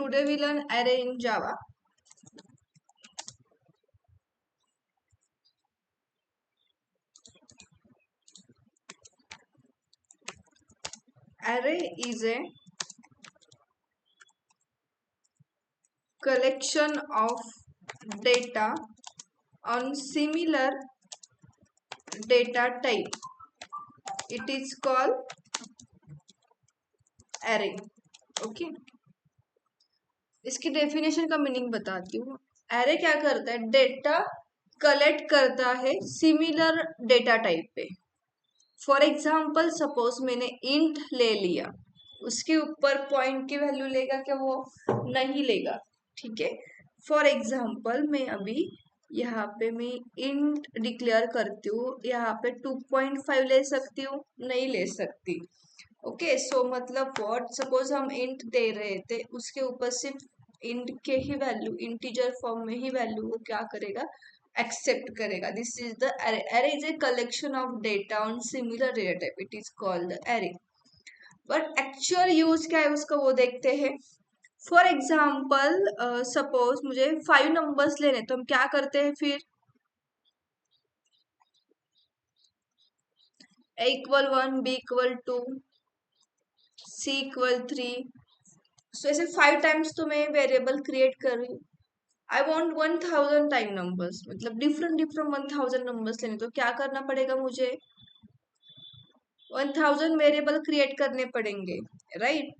Today we learn array in Java. Array is a collection of data on similar data type. It is called array. Okay. इसकी definition का meaning बताती हूँ. Array क्या करता है? Data collect करता है सिमिलर डेटा टाइप पे. फॉर एग्जाम्पल सपोज मैंने इंट ले लिया, उसके ऊपर पॉइंट की वैल्यू लेगा क्या? वो नहीं लेगा. ठीक है. फॉर एग्जाम्पल मैं अभी यहाँ पे मैं इंट डिक्लेयर करती हूँ, यहाँ पे 2.5 ले सकती हूँ? नहीं ले सकती. ओके. सो मतलब व्हाट, सपोज हम इंट दे रहे थे, उसके ऊपर सिर्फ इंट के ही वैल्यू, इंटीजर फॉर्म में ही वैल्यू वो क्या करेगा? एक्सेप्ट करेगा. This is the array. Array is a collection of data on similar data type. It is called the array. But actual use क्या है उसका वो देखते हैं. फॉर एग्जाम्पल सपोज मुझे 5 नंबर्स लेने, तो हम क्या करते हैं फिर? a equal 1, b equal 2, c equal 3. सो ऐसे 5 टाइम्स तो मैं वेरिएबल क्रिएट कर रही हूँ. आई वॉन्ट 1000 टाइम नंबर्स, मतलब डिफरेंट डिफरेंट 1000 नंबर्स लेने, तो क्या करना पड़ेगा मुझे? 1000 वेरिएबल क्रिएट करने पड़ेंगे, राइट?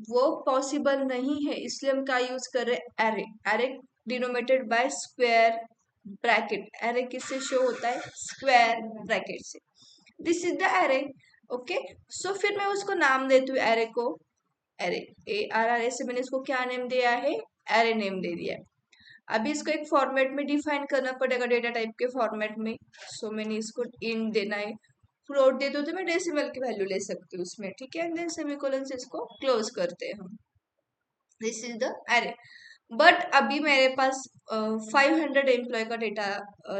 वो पॉसिबल नहीं है, इसलिए हम क्या यूज कर रहे हैं? Array. Array denominated by square bracket. Array किससे शो होता है? स्क्वायर ब्रैकेट से. This is the array. Okay. So फिर मैं उसको नाम देती हूँ एरे को. एरे, ARRA से मैंने इसको क्या नेम दिया है? एरे नेम दे दिया है. अभी इसको एक फॉर्मेट में डिफाइन करना पड़ेगा, डेटा टाइप के फॉर्मेट में. सो मैंने इसको इंट देना है. फ्लोट दे दो तो मैं डेसिमल की वैल्यू ले सकती हूँ उसमें. ठीक है. एंड देन सेमीकोलन से इसको क्लोज करते हैं हम. This is the array. But अभी मेरे पास 500 एम्प्लॉय का डेटा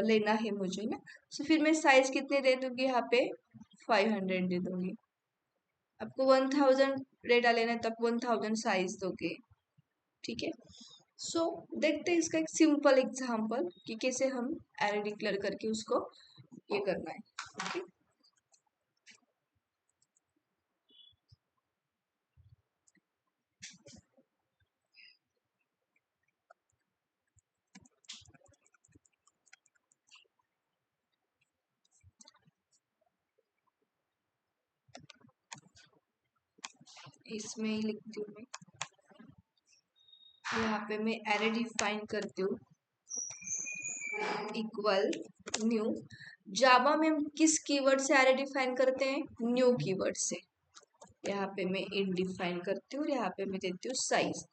लेना है मुझे ना. सो फिर मैं साइज कितने दे दूंगी? यहाँ पे 500 दे दूंगी. आपको 1000 डेटा लेना है तब 1000 साइज दोगे. ठीक है. सो देखते हैं इसका एक सिंपल एग्जांपल कि कैसे हम एरे डिक्लेयर करके उसको ये करना है. ओके. इसमें ही लिखती हूँ मैं. यहाँ पे मैं एरे डिफाइन करती हूँ इक्वल न्यू. जावा में हम किस कीवर्ड से एरे डिफाइन करते हैं? न्यू कीवर्ड से. यहाँ पे मैं इंट डिफाइन करती हूँ और यहाँ पे मैं देती हूँ साइज.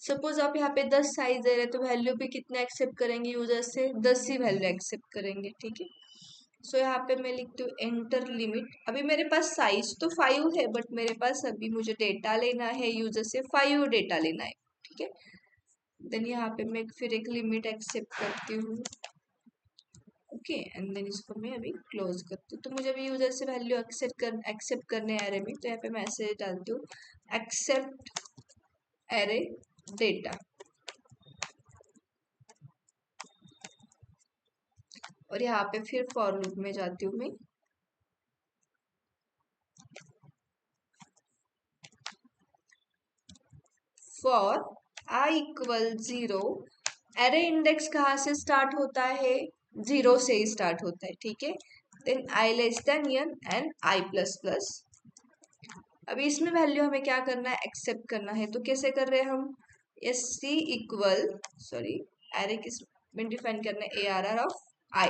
सपोज आप यहाँ पे 10 साइज दे रहे हैं, तो वैल्यू भी कितना एक्सेप्ट करेंगे यूजर से? 10 ही वैल्यू एक्सेप्ट करेंगे. ठीक है. सो यहाँ पे मैं लिखती हूँ एंटर लिमिट. अभी मेरे पास साइज तो 5 है, बट मेरे पास अभी मुझे डेटा लेना है यूजर से, 5 डेटा लेना है. ठीक है. देन यहाँ पे मैं फिर एक लिमिट एक्सेप्ट करती हूँ. ओके. एंड देन इसको मैं अभी क्लोज करती हूँ. तो मुझे अभी यूजर से वैल्यू एक्सेप्ट करने एरे में, तो यहाँ पे मैसेज डालती हूँ एक्सेप्ट एरे डेटा. और यहाँ पे फिर फॉर लूप में जाती हूँ मैं. For I equal 0. Array index कहाँ से स्टार्ट होता है? 0 से ही स्टार्ट होता है. ठीक है. Then I less than n and I plus plus. अभी इसमें वैल्यू हमें क्या करना है? एक्सेप्ट करना है. तो कैसे कर रहे हैं हम? S C equal, sorry, array किस में डिफाइन करना है? ARR of I.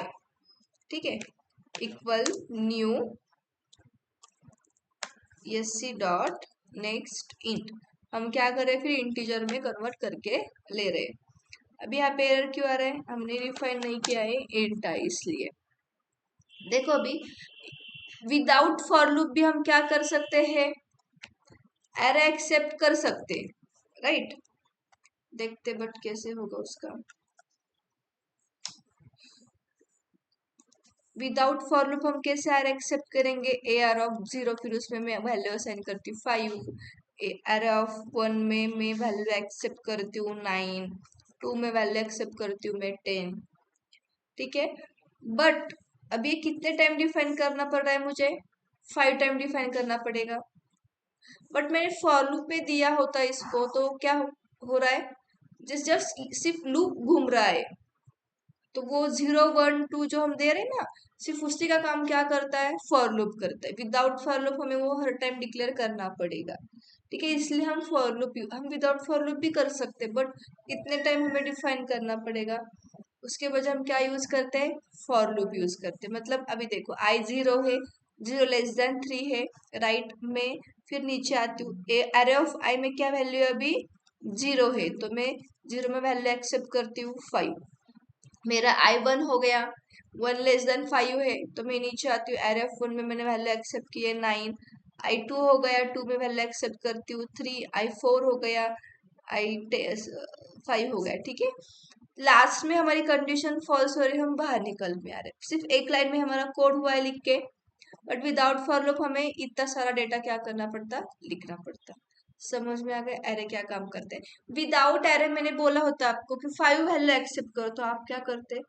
ठीक है. Equal new S C dot next int. हम क्या कर रहे हैं? फिर इंटीजर में कन्वर्ट करके ले रहे हैं. अभी यहाँ पे एरर क्यों आ रहा है? हमने डिफाइन नहीं किया है इंट आई, इसलिए. देखो अभी विदाउट फॉर लूप भी हम क्या कर सकते हैं? एरे एक्सेप्ट कर सकते हैं, राइट? देखते बट कैसे होगा उसका. विदाउट फॉर लूप हम कैसे एरे एक्सेप्ट करेंगे? AR ऑफ 0, फिर उसमें मैं वैल्यू असाइन करती हूँ 5. एरे ऑफ 1 में मैं वैल्यू एक्सेप्ट करती हूँ 9, 2 में वैल्यू एक्सेप्ट करती हूँ मैं 10, ठीक है। बट अब ये कितने टाइम डिफाइन करना पड़ रहा है मुझे, 5 टाइम डिफाइन करना पड़ेगा। बट मैंने फॉर लूप में दिया होता इसको तो क्या हो रहा है, जस्ट सिर्फ लूप घूम रहा है, तो वो 0 1 2 जो हम दे रहे हैं ना, सिर्फ उसी का काम क्या करता है, फॉर लूप करता है। विदाउट फॉर लूप हमें वो हर टाइम डिक्लेयर करना पड़ेगा, ठीक है। इसलिए हम फॉर लूप, हम विदाउट फॉर लूप भी कर सकते हैं, बट कितने टाइम हमें डिफाइन करना पड़ेगा, उसके वजह हम क्या यूज करते हैं, फॉर लूप यूज करते हैं। मतलब अभी देखो आई 0 है, 0 <3 है, राइट में, फिर नीचे आती हूँ, एरे ऑफ आई में क्या वैल्यू है अभी, 0 है, तो मैं 0 में वैल्यू एक्सेप्ट करती हूँ 5, मेरा I1 हो गया, 1<5 है, तो मैं नीचे आती हूँ, एरे ऑफ 1 में मैंने वैल्यू एक्सेप्ट की है 9, I2 हो गया, 2 में वैल्यू एक्सेप्ट करती हूँ 3, I4 हो गया, I5 हो गया, ठीक है। लास्ट में हमारी कंडीशन फॉल्स हो रही है, हम बाहर निकल में आ रहे हैं, सिर्फ एक लाइन में हमारा कोड हुआ है लिख के, बट विदाउट फॉर लूप हमें इतना सारा डेटा क्या करना पड़ता, लिखना पड़ता। समझ में आ गया एरे क्या काम करते हैं। विदाउट एरे मैंने बोला होता आपको कि 5 वैल्यू एक्सेप्ट करो, तो आप क्या करते,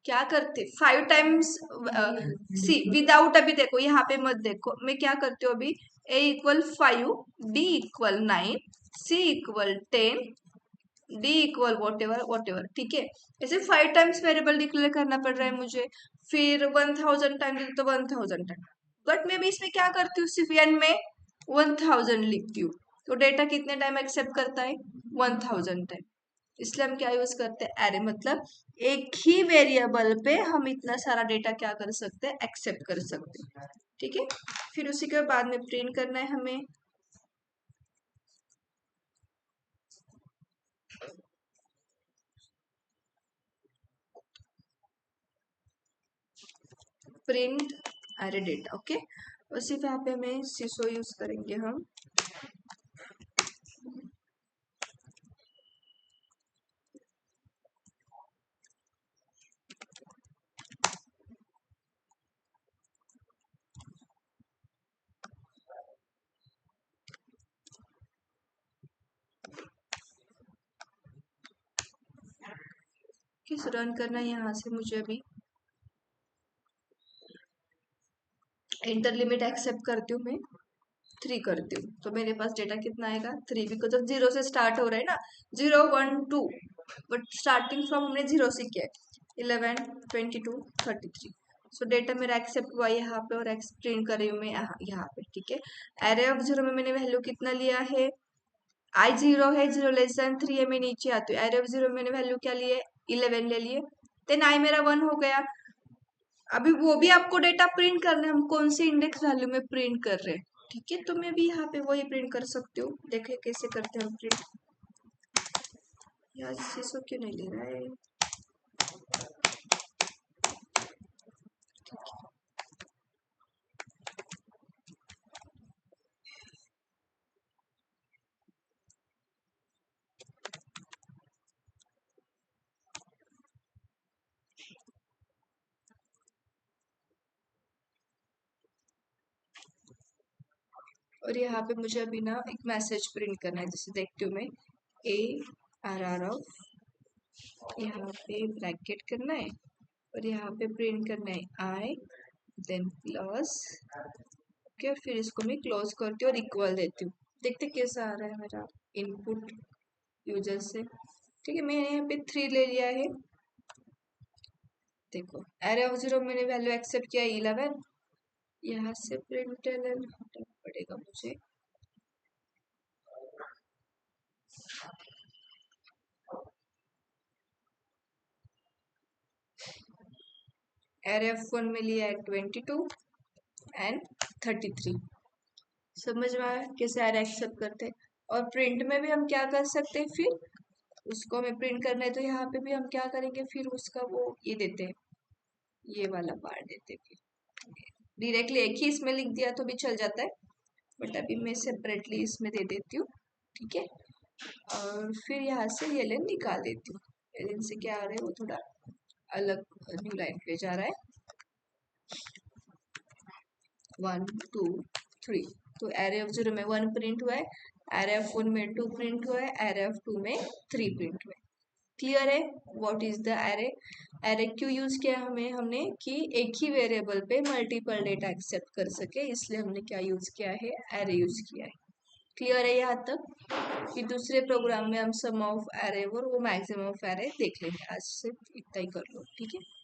क्या करते 5 टाइम्स, सी विदाउट, अभी देखो यहाँ पे मत देखो, मैं क्या करती हूँ अभी, a equal 5, b equal 9, c equal 10, d equal what ever, ठीक है। ऐसे 5 टाइम्स वेरिएबल डिक्लेयर करना पड़ रहा है मुझे, फिर 1000 टाइम्स तो 1000 टाइम, बट मैं भी इसमें क्या करती हूँ, सिर्फ n में 1000 लिखती हूँ, तो डेटा कितने टाइम एक्सेप्ट करता है, 1000 टाइम। इसलिए हम क्या यूज करते हैं, एरे, मतलब एक ही वेरिएबल पे हम इतना सारा डेटा क्या कर सकते हैं, एक्सेप्ट कर सकते हैं, ठीक है। फिर उसी के बाद में प्रिंट करना है हमें, प्रिंट एरे डेटा, ओके। उसी पे यहाँ पे हमें सिसो यूज करेंगे हम, किस रन करना है यहाँ से मुझे अभी, इंटर लिमिट एक्सेप्ट करती हूँ मैं 3 करती हूँ, तो मेरे पास डेटा कितना आएगा 3, बिकॉज जब 0 से स्टार्ट हो रहा है ना, 0 1 2, बट स्टार्टिंग फ्रॉम हमने 0 से किया है, 11 22 33, सो डेटा मेरा एक्सेप्ट हुआ यहाँ पे, और एक्सप्लेन कर रही हूँ मैं यहाँ पे, ठीक है। एरे ऑफ 0 में मैंने वैल्यू कितना लिया है, आई 0 है, 0<3 है, मैं नीचे आती हूँ, एरे ऑफ 0 में मैंने वैल्यू क्या लिए, 11 ले लिए, देन आई मेरा 1 हो गया। अभी वो भी आपको डेटा प्रिंट करना है, हम कौन सी इंडेक्स वैल्यू में प्रिंट कर रहे हैं, ठीक है। तो मैं भी यहाँ पे वही प्रिंट कर सकती हूँ, देखे कैसे करते हैं हम प्रिंट। यार शीशो क्यों नहीं ले रहा है, और यहाँ पे मुझे अभी ना एक मैसेज प्रिंट करना है, जैसे देखती हूँ मैं, ARR ऑफ, यहाँ पे ब्रैकेट करना है, और यहाँ पे प्रिंट करना है आई, देन प्लस, ओके, फिर इसको मैं क्लोज करती हूँ और इक्वल देती हूँ, देखते कैसा आ रहा है मेरा इनपुट यूजर से, ठीक है। मैंने यहाँ पे 3 ले लिया है, देखो एरे ऑफ 0 मैंने वैल्यू एक्सेप्ट किया 11, यहाँ से प्रिंट हटाना पड़ेगा मुझे, एरे ऑफ 1 में लिया है 22 एंड 33, समझ में आया कैसे एरे एक्सेप्ट करते हैं। और प्रिंट में भी हम क्या कर सकते हैं, फिर उसको हमें प्रिंट करना है, तो यहाँ पे भी हम क्या करेंगे, फिर उसका वो ये देते हैं, ये वाला पार्ट देते हैं, फिर डायरेक्टली एक ही इसमें लिख दिया तो भी चल जाता है, बट अभी मैं सेपरेटली इसमें दे देती हूँ, ठीक है। और फिर यहाँ से ये लाइन निकाल देती हूँ, एलियन से क्या आ रहा है वो थोड़ा अलग न्यू लाइन पे जा रहा है, 1 2 3, तो एरे ऑफ 0 में 1 प्रिंट हुआ है, एरे ऑफ 1 में 2 प्रिंट हुआ है, एरे ऑफ 2 में 3 प्रिंट हुआ है। क्लियर है what is the array? Array क्यों यूज किया हमने कि एक ही वेरिएबल पे मल्टीपल डेटा एक्सेप्ट कर सके, इसलिए हमने क्या यूज किया है, एरे यूज किया है। क्लियर है यहाँ तक? कि दूसरे प्रोग्राम में हम सम ऑफ एरे और वो मैक्सिमम ऑफ एरे देख लेंगे। आज सिर्फ इतना ही कर लो, ठीक है।